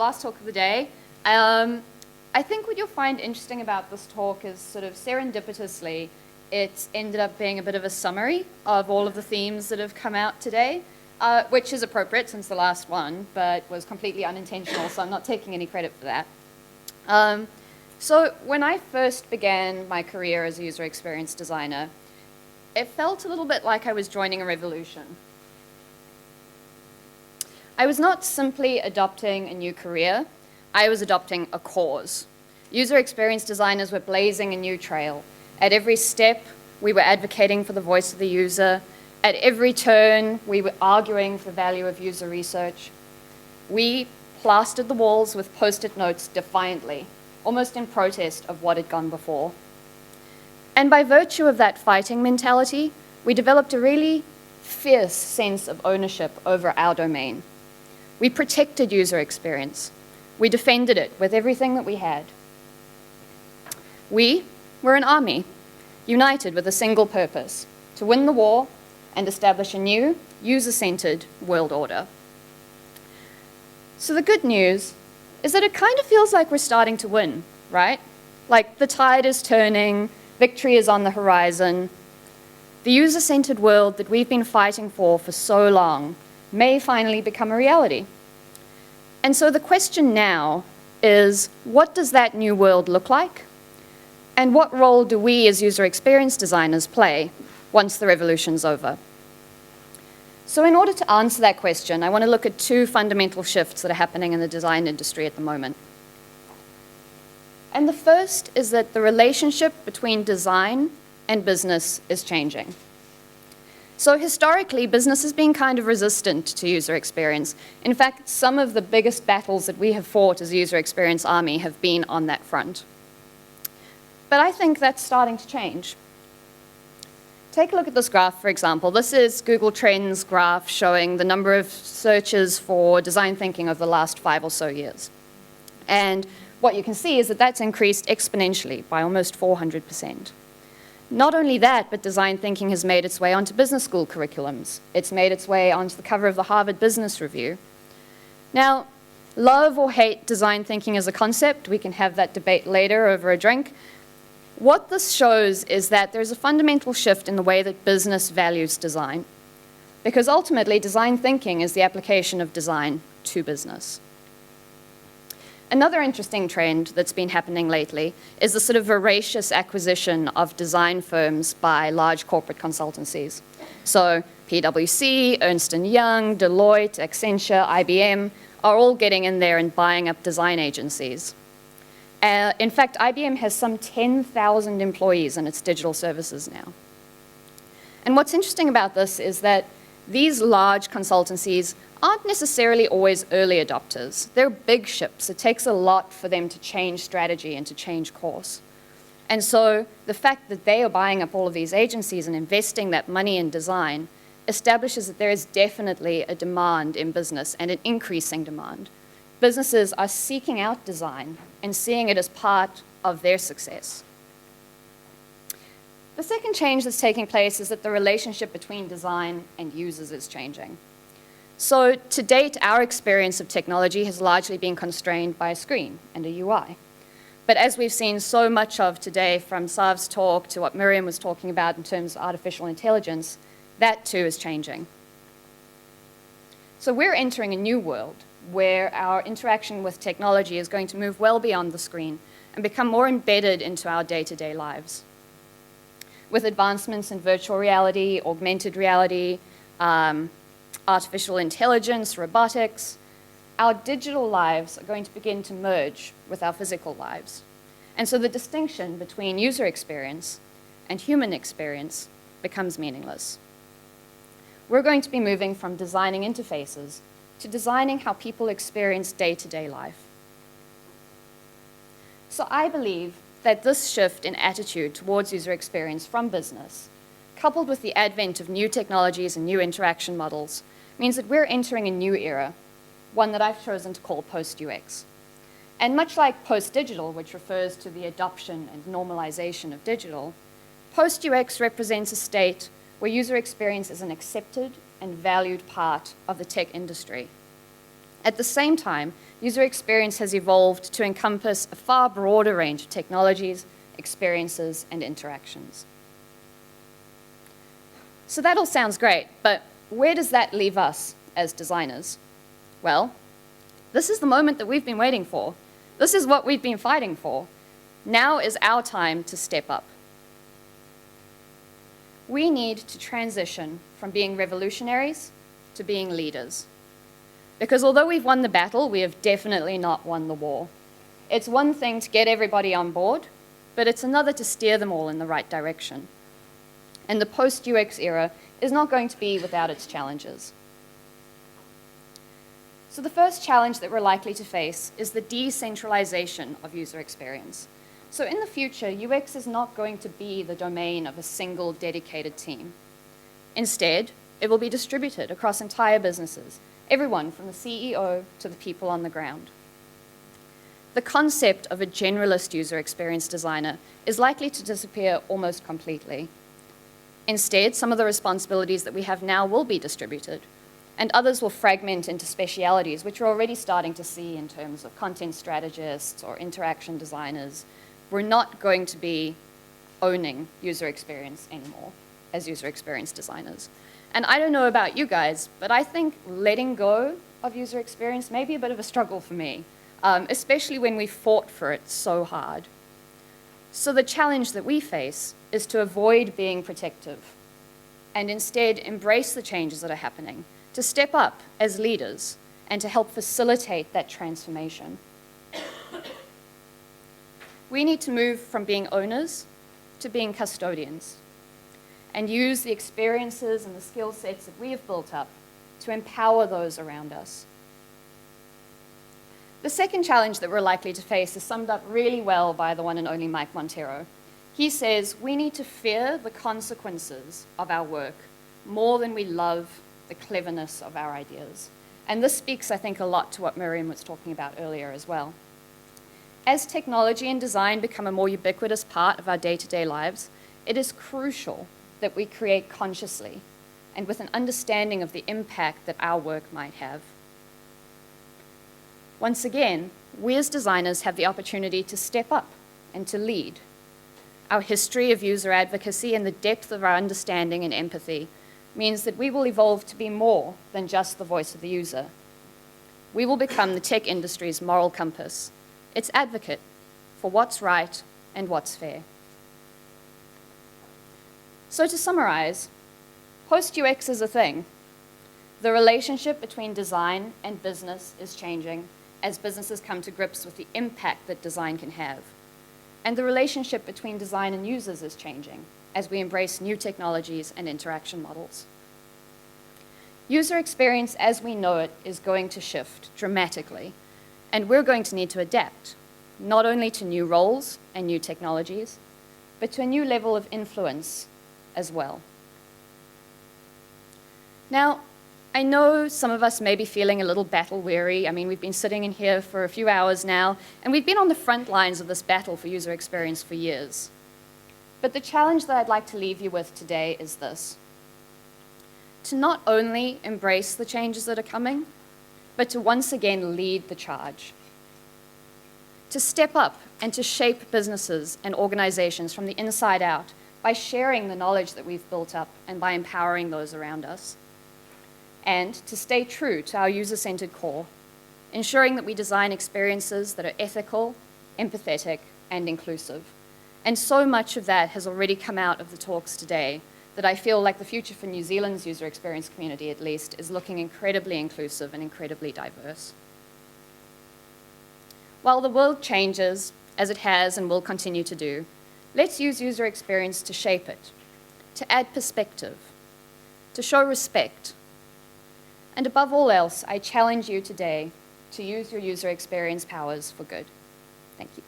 last talk of the day. I think what you'll find interesting about this talk is sort of serendipitously, it's ended up being a bit of a summary of all of the themes that have come out today, which is appropriate since the last one, but was completely unintentional, so I'm not taking any credit for that. So when I first began my career as a user experience designer, it felt a little bit like I was joining a revolution. I was not simply adopting a new career, I was adopting a cause. User experience designers were blazing a new trail. At every step, we were advocating for the voice of the user. At every turn, we were arguing for the value of user research. We plastered the walls with post-it notes defiantly, almost in protest of what had gone before. And by virtue of that fighting mentality, we developed a really fierce sense of ownership over our domain. We protected user experience. We defended it with everything that we had. We were an army, united with a single purpose, to win the war and establish a new, user-centered world order. So the good news is that it kind of feels like we're starting to win, right? Like the tide is turning, victory is on the horizon. The user-centered world that we've been fighting for so long may finally become a reality. And so the question now is, what does that new world look like? And what role do we as user experience designers play once the revolution's over? So in order to answer that question, I want to look at two fundamental shifts that are happening in the design industry at the moment. And the first is that the relationship between design and business is changing. So historically, business has been kind of resistant to user experience. In fact, some of the biggest battles that we have fought as a user experience army have been on that front. But I think that's starting to change. Take a look at this graph, for example. This is Google Trends graph showing the number of searches for design thinking over the last 5 or so years. And what you can see is that that's increased exponentially by almost 400%. Not only that, but design thinking has made its way onto business school curriculums. It's made its way onto the cover of the Harvard Business Review. Now, love or hate design thinking as a concept, we can have that debate later over a drink. What this shows is that there's a fundamental shift in the way that business values design, because ultimately design thinking is the application of design to business. Another interesting trend that's been happening lately is the sort of voracious acquisition of design firms by large corporate consultancies. So PwC, Ernst & Young, Deloitte, Accenture, IBM are all getting in there and buying up design agencies. In fact, IBM has some 10,000 employees in its digital services now. And what's interesting about this is that these large consultancies aren't necessarily always early adopters. They're big ships. It takes a lot for them to change strategy and to change course. And so the fact that they are buying up all of these agencies and investing that money in design establishes that there is definitely a demand in business and an increasing demand. Businesses are seeking out design and seeing it as part of their success. The second change that's taking place is that the relationship between design and users is changing. So to date, our experience of technology has largely been constrained by a screen and a UI. But as we've seen so much of today, from Sav's talk to what Miriam was talking about in terms of artificial intelligence, that too is changing. So we're entering a new world where our interaction with technology is going to move well beyond the screen and become more embedded into our day-to-day lives. With advancements in virtual reality, augmented reality, artificial intelligence, robotics, our digital lives are going to begin to merge with our physical lives. And so the distinction between user experience and human experience becomes meaningless. We're going to be moving from designing interfaces to designing how people experience day-to-day life. So I believe that this shift in attitude towards user experience from business, coupled with the advent of new technologies and new interaction models, means that we're entering a new era, one that I've chosen to call post-UX. And much like post-digital, which refers to the adoption and normalization of digital, post-UX represents a state where user experience is an accepted and valued part of the tech industry. At the same time, user experience has evolved to encompass a far broader range of technologies, experiences, and interactions. So that all sounds great, but where does that leave us as designers? Well, this is the moment that we've been waiting for. This is what we've been fighting for. Now is our time to step up. We need to transition from being revolutionaries to being leaders. Because although we've won the battle, we have definitely not won the war. It's one thing to get everybody on board, but it's another to steer them all in the right direction. And the post-UX era is not going to be without its challenges. So the first challenge that we're likely to face is the decentralization of user experience. So in the future, UX is not going to be the domain of a single dedicated team. Instead, it will be distributed across entire businesses, everyone from the CEO to the people on the ground. The concept of a generalist user experience designer is likely to disappear almost completely. Instead, some of the responsibilities that we have now will be distributed, and others will fragment into specialities, which we're already starting to see in terms of content strategists or interaction designers. We're not going to be owning user experience anymore as user experience designers. And I don't know about you guys, but I think letting go of user experience may be a bit of a struggle for me, especially when we fought for it so hard. So the challenge that we face is to avoid being protective and instead embrace the changes that are happening, to step up as leaders and to help facilitate that transformation. We need to move from being owners to being custodians and use the experiences and the skill sets that we have built up to empower those around us. The second challenge that we're likely to face is summed up really well by the one and only Mike Monteiro. He says, we need to fear the consequences of our work more than we love the cleverness of our ideas. And this speaks, I think, a lot to what Miriam was talking about earlier as well. As technology and design become a more ubiquitous part of our day-to-day lives, it is crucial that we create consciously and with an understanding of the impact that our work might have. Once again, we as designers have the opportunity to step up and to lead. Our history of user advocacy and the depth of our understanding and empathy means that we will evolve to be more than just the voice of the user. We will become the tech industry's moral compass, its advocate for what's right and what's fair. So to summarize, post-UX is a thing. The relationship between design and business is changing as businesses come to grips with the impact that design can have. And the relationship between design and users is changing as we embrace new technologies and interaction models. User experience as we know it is going to shift dramatically, and we're going to need to adapt, not only to new roles and new technologies, but to a new level of influence as well. Now, I know some of us may be feeling a little battle weary. I mean, we've been sitting in here for a few hours now, and we've been on the front lines of this battle for user experience for years. But the challenge that I'd like to leave you with today is this: to not only embrace the changes that are coming, but to once again lead the charge. To step up and to shape businesses and organizations from the inside out by sharing the knowledge that we've built up and by empowering those around us. And to stay true to our user-centered core, ensuring that we design experiences that are ethical, empathetic, and inclusive. And so much of that has already come out of the talks today that I feel like the future for New Zealand's user experience community, at least, is looking incredibly inclusive and incredibly diverse. While the world changes, as it has and will continue to do, let's use user experience to shape it, to add perspective, to show respect. And above all else, I challenge you today to use your user experience powers for good. Thank you.